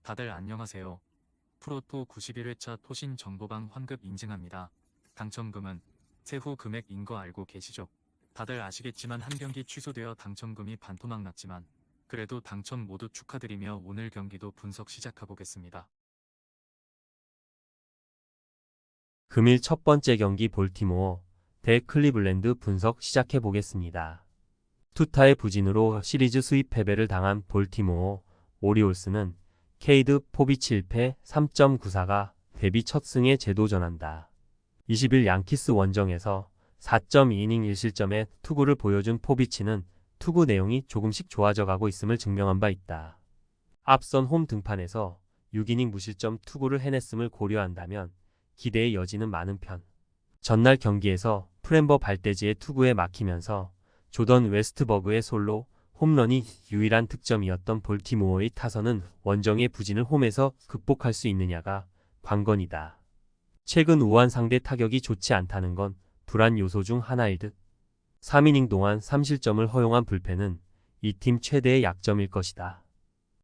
다들 안녕하세요. 프로토 91회차 토신 정보방 환급 인증합니다. 당첨금은 세후 금액인 거 알고 계시죠? 다들 아시겠지만 한 경기 취소되어 당첨금이 반토막 났지만 그래도 당첨 모두 축하드리며 오늘 경기도 분석 시작해보겠습니다. 금일 첫 번째 경기 볼티모어 대 클리블랜드 분석 시작해 보겠습니다. 투타의 부진으로 시리즈 수입 패배를 당한 볼티모어 오리올스는 케이드 포비치 1패 3.94가 데뷔 첫 승에 재도전한다. 20일 양키스 원정에서 4.2이닝 1실점의 투구를 보여준 포비치는 투구 내용이 조금씩 좋아져 가고 있음을 증명한 바 있다. 앞선 홈 등판에서 6이닝 무실점 투구를 해냈음을 고려한다면 기대의 여지는 많은 편. 전날 경기에서 프렘버 발대지의 투구에 막히면서 조던 웨스트버그의 솔로 홈런이 유일한 득점이었던 볼티모어의 타선은 원정의 부진을 홈에서 극복할 수 있느냐가 관건이다. 최근 우한 상대 타격이 좋지 않다는 건 불안 요소 중 하나일 듯. 3이닝 동안 3실점을 허용한 불펜은 이 팀 최대의 약점일 것이다.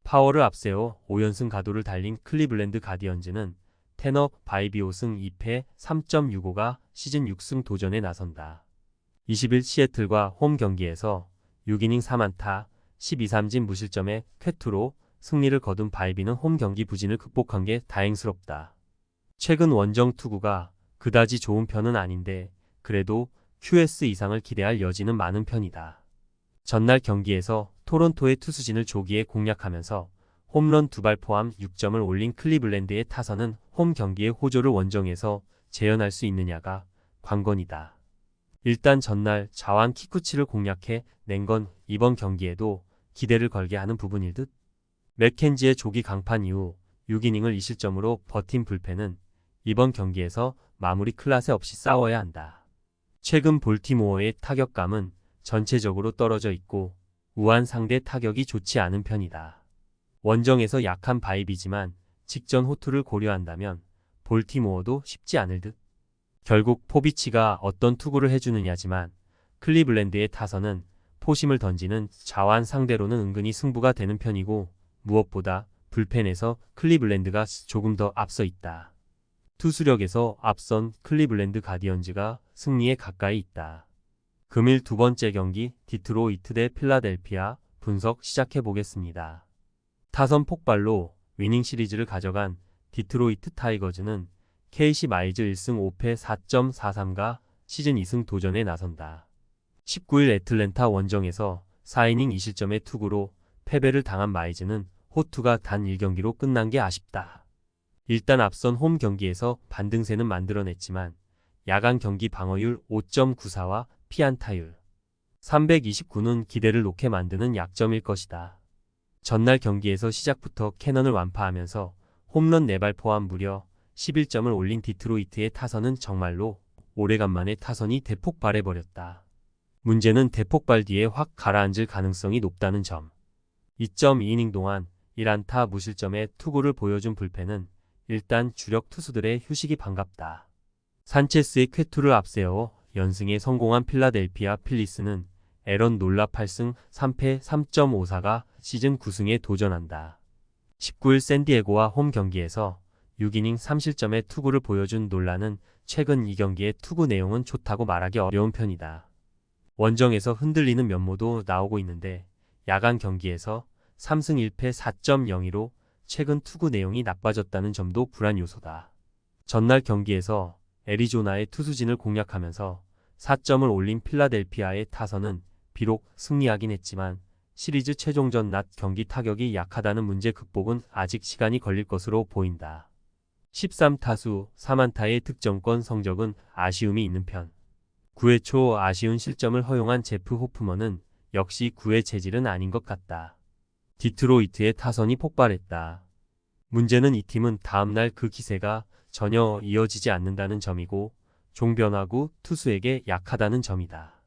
파워를 앞세워 5연승 가도를 달린 클리블랜드 가디언즈는 테너 바이비 5승 2패 3.65가 시즌 6승 도전에 나선다. 20일 시애틀과 홈 경기에서 6이닝 4안타 12삼진 무실점의 쾌투로 승리를 거둔 바이비는 홈 경기 부진을 극복한 게 다행스럽다. 최근 원정 투구가 그다지 좋은 편은 아닌데 그래도 QS 이상을 기대할 여지는 많은 편이다. 전날 경기에서 토론토의 투수진을 조기에 공략하면서 홈런 2발 포함 6점을 올린 클리블랜드의 타선은 홈 경기의 호조를 원정에서 재현할 수 있느냐가 관건이다. 일단 전날 자완 키쿠치를 공략해 낸 건 이번 경기에도 기대를 걸게 하는 부분일 듯. 맥켄지의 조기 강판 이후 6이닝을 2실점으로 버틴 불펜은 이번 경기에서 마무리 클라세 없이 싸워야 한다. 최근 볼티모어의 타격감은 전체적으로 떨어져 있고 우한 상대 타격이 좋지 않은 편이다. 원정에서 약한 바이비지만 직전 호투를 고려한다면 볼티모어도 쉽지 않을 듯. 결국 포비치가 어떤 투구를 해주느냐지만 클리블랜드의 타선은 포심을 던지는 자완 상대로는 은근히 승부가 되는 편이고 무엇보다 불펜에서 클리블랜드가 조금 더 앞서 있다. 투수력에서 앞선 클리블랜드 가디언즈가 승리에 가까이 있다. 금일 두 번째 경기 디트로이트 대 필라델피아 분석 시작해 보겠습니다. 타선 폭발로 위닝 시리즈를 가져간 디트로이트 타이거즈는 KC 마이즈 1승 5패 4.43가 시즌 2승 도전에 나선다. 19일 애틀랜타 원정에서 4이닝 2실점의 투구로 패배를 당한 마이즈는 호투가 단 1경기로 끝난 게 아쉽다. 일단 앞선 홈 경기에서 반등세는 만들어냈지만 야간 경기 방어율 5.94와 피안타율 329는 기대를 놓게 만드는 약점일 것이다. 전날 경기에서 시작부터 캐넌을 완파하면서 홈런 4발 포함 무려 11점을 올린 디트로이트의 타선은 정말로 오래간만에 타선이 대폭 발해버렸다. 문제는 대폭발 뒤에 확 가라앉을 가능성이 높다는 점. 2.2이닝 동안 1안타 무실점의 투구를 보여준 불펜은 일단 주력 투수들의 휴식이 반갑다. 산체스의 쾌투를 앞세워 연승에 성공한 필라델피아 필리스는 에런 놀라 8승 3패 3.54가 시즌 9승에 도전한다. 19일 샌디에고와 홈 경기에서 6이닝 3실점의 투구를 보여준 놀라는 최근 2경기의 투구 내용은 좋다고 말하기 어려운 편이다. 원정에서 흔들리는 면모도 나오고 있는데 야간 경기에서 3승 1패 4.02로 최근 투구 내용이 나빠졌다는 점도 불안 요소다. 전날 경기에서 애리조나의 투수진을 공략하면서 4점을 올린 필라델피아의 타선은 비록 승리하긴 했지만 시리즈 최종전 낮 경기 타격이 약하다는 문제 극복은 아직 시간이 걸릴 것으로 보인다. 13타수 3안타의 득점권 성적은 아쉬움이 있는 편. 9회 초 아쉬운 실점을 허용한 제프 호프먼은 역시 9회 체질은 아닌 것 같다. 디트로이트의 타선이 폭발했다. 문제는 이 팀은 다음날 그 기세가 전혀 이어지지 않는다는 점이고 종변화구 투수에게 약하다는 점이다.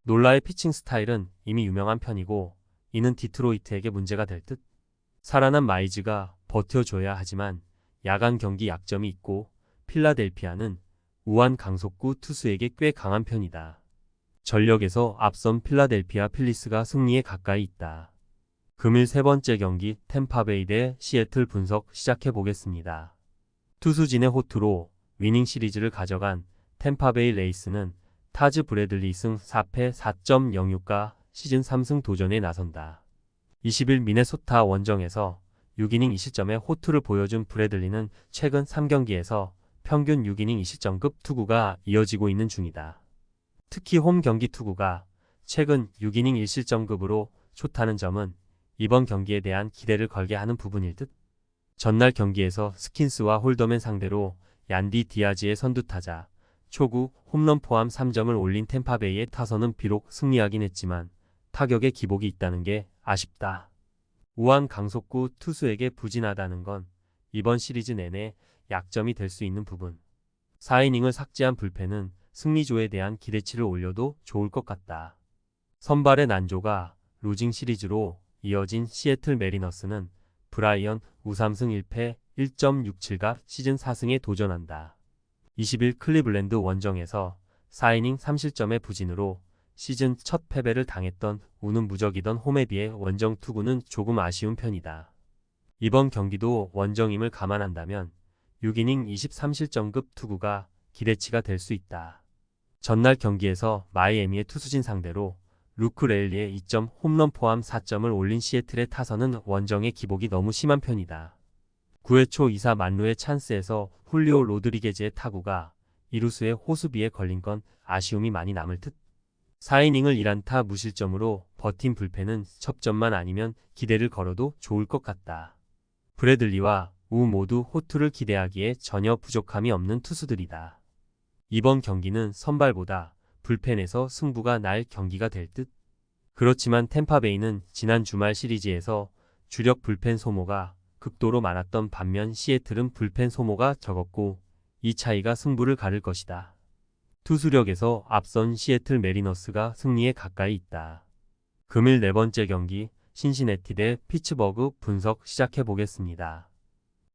놀라의 피칭 스타일은 이미 유명한 편이고 이는 디트로이트에게 문제가 될 듯. 살아난 마이즈가 버텨줘야 하지만 야간 경기 약점이 있고 필라델피아는 우한 강속구 투수에게 꽤 강한 편이다. 전력에서 앞선 필라델피아 필리스가 승리에 가까이 있다. 금일 세 번째 경기 템파베이 대 시애틀 분석 시작해 보겠습니다. 투수진의 호투로 위닝 시리즈를 가져간 템파베이 레이스는 타즈 브래들리 승 4패 4.06가 시즌 3승 도전에 나선다. 20일 미네소타 원정에서 6이닝 2실점의 호투를 보여준 브래들리는 최근 3경기에서 평균 6이닝 2실점급 투구가 이어지고 있는 중이다. 특히 홈 경기 투구가 최근 6이닝 1실점급으로 좋다는 점은 이번 경기에 대한 기대를 걸게 하는 부분일 듯. 전날 경기에서 스킨스와 홀더맨 상대로 얀디 디아즈의 선두타자, 초구, 홈런 포함 3점을 올린 템파베이의 타선은 비록 승리하긴 했지만 타격에 기복이 있다는 게 아쉽다. 우한 강속구 투수에게 부진하다는 건 이번 시리즈 내내 약점이 될 수 있는 부분. 4이닝을 삭제한 불펜은 승리조에 대한 기대치를 올려도 좋을 것 같다. 선발의 난조가 루징 시리즈로 이어진 시애틀 메리너스는 브라이언 우3승 1패 1.67가 시즌 4승에 도전한다. 20일 클리블랜드 원정에서 4이닝 3실점의 부진으로 시즌 첫 패배를 당했던 우는 무적이던 홈에 비해 원정 투구는 조금 아쉬운 편이다. 이번 경기도 원정임을 감안한다면 6이닝 23실점급 투구가 기대치가 될 수 있다. 전날 경기에서 마이애미의 투수진 상대로 루크 레일리의 2점 홈런 포함 4점을 올린 시애틀의 타선은 원정의 기복이 너무 심한 편이다. 9회 초 2사 만루의 찬스에서 훌리오 로드리게즈의 타구가 이루수의 호수비에 걸린 건 아쉬움이 많이 남을 듯. 4이닝을 1안타 무실점으로 버틴 불펜은 첩점만 아니면 기대를 걸어도 좋을 것 같다. 브래들리와 우 모두 호투를 기대하기에 전혀 부족함이 없는 투수들이다. 이번 경기는 선발보다 불펜에서 승부가 날 경기가 될 듯. 그렇지만 템파베이는 지난 주말 시리즈에서 주력 불펜 소모가 극도로 많았던 반면 시애틀은 불펜 소모가 적었고 이 차이가 승부를 가를 것이다. 투수력에서 앞선 시애틀 메리너스가 승리에 가까이 있다. 금일 네 번째 경기 신시내티 대 피츠버그 분석 시작해 보겠습니다.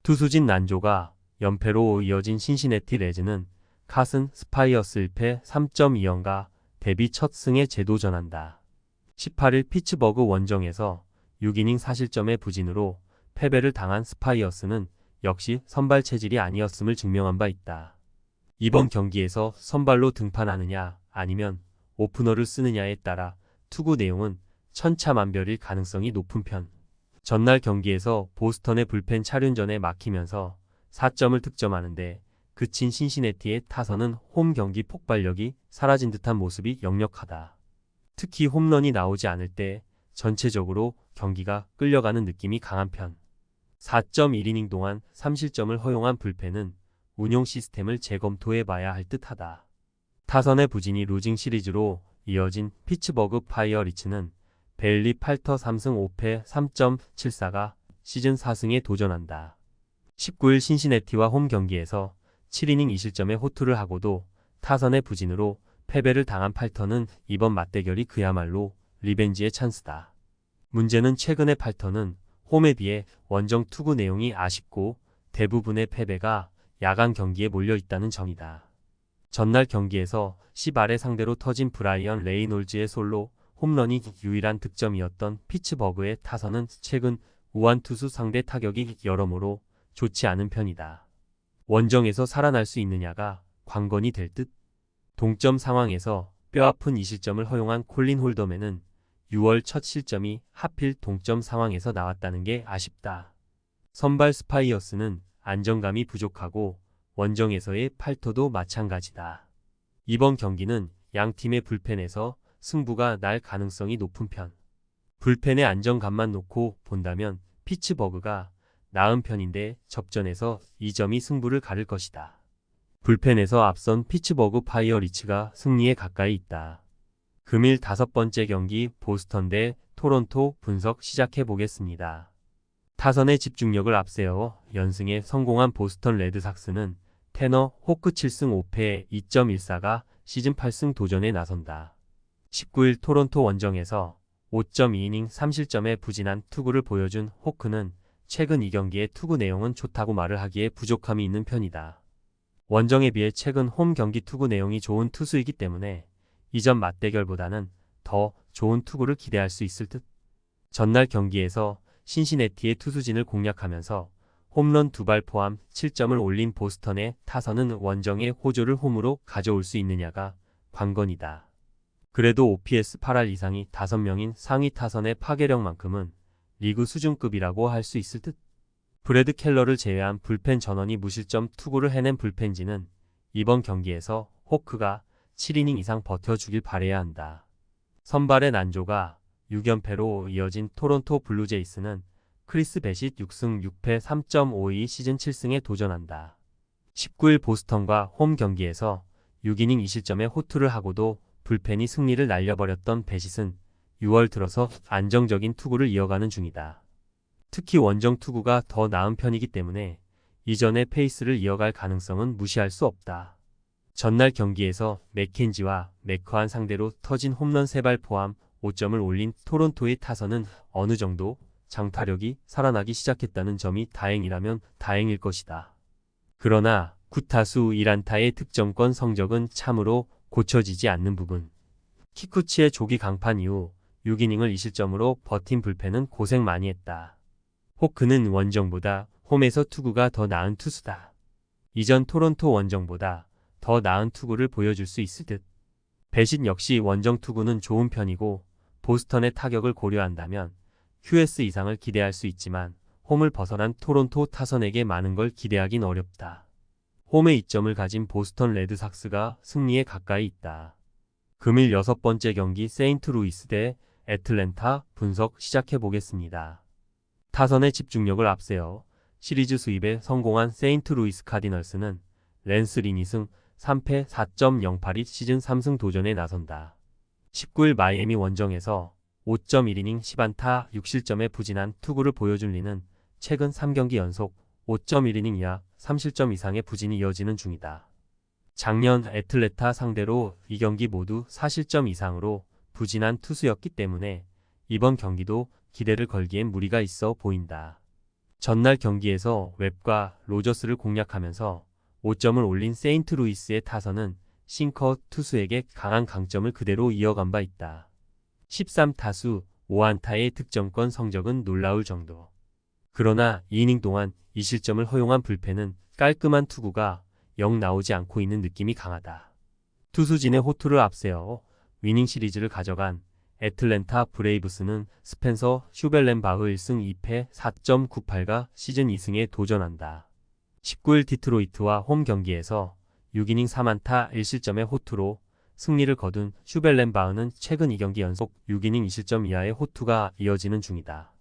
투수진 난조가 연패로 이어진 신시내티 레즈는 카슨 스파이어스 1패 3.2연가 데뷔 첫 승에 재도전한다. 18일 피츠버그 원정에서 6이닝 4실점의 부진으로 패배를 당한 스파이어스는 역시 선발 체질이 아니었음을 증명한 바 있다. 이번 경기에서 선발로 등판하느냐 아니면 오프너를 쓰느냐에 따라 투구 내용은 천차만별일 가능성이 높은 편. 전날 경기에서 보스턴의 불펜 차륜전에 막히면서 4점을 득점하는데 그친 신시내티의 타선은 홈 경기 폭발력이 사라진 듯한 모습이 역력하다. 특히 홈런이 나오지 않을 때 전체적으로 경기가 끌려가는 느낌이 강한 편. 4.1이닝 동안 3실점을 허용한 불펜은 운용 시스템을 재검토해봐야 할 듯하다. 타선의 부진이 루징 시리즈로 이어진 피츠버그 파이어리츠는 베일리 8터 3승 5패 3.74가 시즌 4승에 도전한다. 19일 신시내티와 홈 경기에서 7이닝 2실점의 호투를 하고도 타선의 부진으로 패배를 당한 팔터는 이번 맞대결이 그야말로 리벤지의 찬스다. 문제는 최근의 팔터는 홈에 비해 원정 투구 내용이 아쉽고 대부분의 패배가 야간 경기에 몰려 있다는 점이다. 전날 경기에서 10알의 상대로 터진 브라이언 레이놀즈의 솔로 홈런이 유일한 득점이었던 피츠버그의 타선은 최근 우한 투수 상대 타격이 여러모로 좋지 않은 편이다. 원정에서 살아날 수 있느냐가 관건이 될 듯. 동점 상황에서 뼈아픈 2실점을 허용한 콜린 홀더맨은 6월 첫 실점이 하필 동점 상황에서 나왔다는 게 아쉽다. 선발 스파이어스는 안정감이 부족하고 원정에서의 팔터도 마찬가지다. 이번 경기는 양 팀의 불펜에서 승부가 날 가능성이 높은 편. 불펜의 안정감만 놓고 본다면 피츠버그가 나은 편인데 접전에서 이 점이 승부를 가를 것이다. 불펜에서 앞선 피츠버그 파이어리츠가 승리에 가까이 있다. 금일 다섯 번째 경기 보스턴 대 토론토 분석 시작해 보겠습니다. 타선의 집중력을 앞세워 연승에 성공한 보스턴 레드삭스는 테너 호크 7승 5패 2.14가 시즌 8승 도전에 나선다. 19일 토론토 원정에서 5.2이닝 3실점의 부진한 투구를 보여준 호크는 최근 이 경기의 투구 내용은 좋다고 말을 하기에 부족함이 있는 편이다. 원정에 비해 최근 홈 경기 투구 내용이 좋은 투수이기 때문에 이전 맞대결보다는 더 좋은 투구를 기대할 수 있을 듯. 전날 경기에서 신시내티의 투수진을 공략하면서 홈런 2발 포함 7점을 올린 보스턴의 타선은 원정의 호조를 홈으로 가져올 수 있느냐가 관건이다. 그래도 OPS 8할 이상이 5명인 상위 타선의 파괴력만큼은 리그 수준급이라고 할 수 있을 듯. 브래드 켈러를 제외한 불펜 전원이 무실점 투구를 해낸 불펜진은 이번 경기에서 호크가 7이닝 이상 버텨주길 바라야 한다. 선발의 난조가 6연패로 이어진 토론토 블루제이스는 크리스 배싯 6승 6패 3.52 시즌 7승에 도전한다. 19일 보스턴과 홈 경기에서 6이닝 2실점의 호투를 하고도 불펜이 승리를 날려버렸던 배싯은 6월 들어서 안정적인 투구를 이어가는 중이다. 특히 원정 투구가 더 나은 편이기 때문에 이전의 페이스를 이어갈 가능성은 무시할 수 없다. 전날 경기에서 맥켄지와 매커한 상대로 터진 홈런 3발 포함 5점을 올린 토론토의 타선은 어느 정도 장타력이 살아나기 시작했다는 점이 다행이라면 다행일 것이다. 그러나 9타수 1안타의 득점권 성적은 참으로 고쳐지지 않는 부분. 키쿠치의 조기 강판 이후 6이닝을 2실점으로 버틴 불펜은 고생 많이 했다. 호크는 원정보다 홈에서 투구가 더 나은 투수다. 이전 토론토 원정보다 더 나은 투구를 보여줄 수 있을 듯. 배신 역시 원정 투구는 좋은 편이고 보스턴의 타격을 고려한다면 QS 이상을 기대할 수 있지만 홈을 벗어난 토론토 타선에게 많은 걸 기대하긴 어렵다. 홈에 이점을 가진 보스턴 레드삭스가 승리에 가까이 있다. 금일 6번째 경기 세인트루이스 대 애틀랜타 분석 시작해보겠습니다. 타선의 집중력을 앞세워 시리즈 수입에 성공한 세인트루이스 카디널스는 랜스 린 2승 3패 4.08이 시즌 3승 도전에 나선다. 19일 마이애미 원정에서 5.1이닝 10안타 6실점의 부진한 투구를 보여준 리는 최근 3경기 연속 5.1이닝 이하 3실점 이상의 부진이 이어지는 중이다. 작년 애틀랜타 상대로 2경기 모두 4실점 이상으로 부진한 투수였기 때문에 이번 경기도 기대를 걸기엔 무리가 있어 보인다. 전날 경기에서 웹과 로저스를 공략하면서 5점을 올린 세인트루이스의 타선은 싱커 투수에게 강한 강점을 그대로 이어간 바 있다. 13타수 5안타의 득점권 성적은 놀라울 정도. 그러나 2이닝 동안 2실점을 허용한 불펜은 깔끔한 투구가 영 나오지 않고 있는 느낌이 강하다. 투수진의 호투를 앞세워 위닝 시리즈를 가져간 애틀랜타 브레이브스는 스펜서 슈벨렌바흐 1승 2패 4.98가 시즌 2승에 도전한다. 19일 디트로이트와 홈 경기에서 6이닝 3안타 1실점의 호투로 승리를 거둔 슈벨렌바흐는 최근 2경기 연속 6이닝 2실점 이하의 호투가 이어지는 중이다.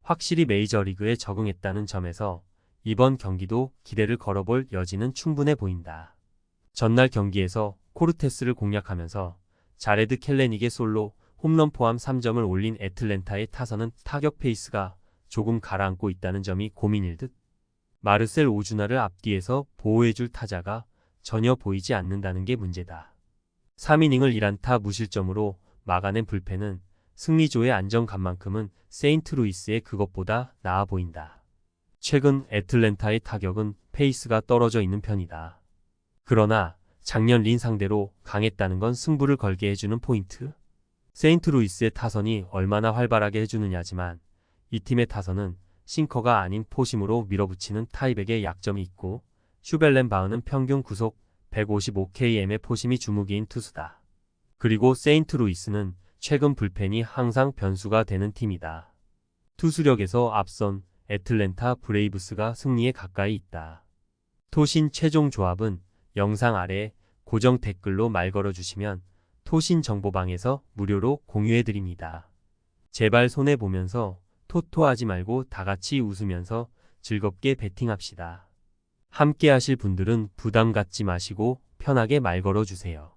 확실히 메이저리그에 적응했다는 점에서 이번 경기도 기대를 걸어볼 여지는 충분해 보인다. 전날 경기에서 코르테스를 공략하면서 자레드 켈레닉의 솔로 홈런 포함 3점을 올린 애틀랜타의 타선은 타격 페이스가 조금 가라앉고 있다는 점이 고민일 듯. 마르셀 오주나를 앞뒤에서 보호해줄 타자가 전혀 보이지 않는다는 게 문제다. 3이닝을 1안타 무실점으로 막아낸 불펜은 승리조의 안정감만큼은 세인트루이스의 그것보다 나아 보인다. 최근 애틀랜타의 타격은 페이스가 떨어져 있는 편이다. 그러나 작년 린 상대로 강했다는 건 승부를 걸게 해주는 포인트. 세인트루이스의 타선이 얼마나 활발하게 해주느냐지만 이 팀의 타선은 싱커가 아닌 포심으로 밀어붙이는 타입에게 약점이 있고 슈벨렌바흐는 평균 구속 155km의 포심이 주무기인 투수다. 그리고 세인트루이스는 최근 불펜이 항상 변수가 되는 팀이다. 투수력에서 앞선 애틀랜타 브레이브스가 승리에 가까이 있다. 토신 최종 조합은 영상 아래 고정 댓글로 말 걸어주시면 토신 정보방에서 무료로 공유해드립니다. 제발 손해보면서 토토하지 말고 다같이 웃으면서 즐겁게 베팅합시다. 함께 하실 분들은 부담 갖지 마시고 편하게 말 걸어주세요.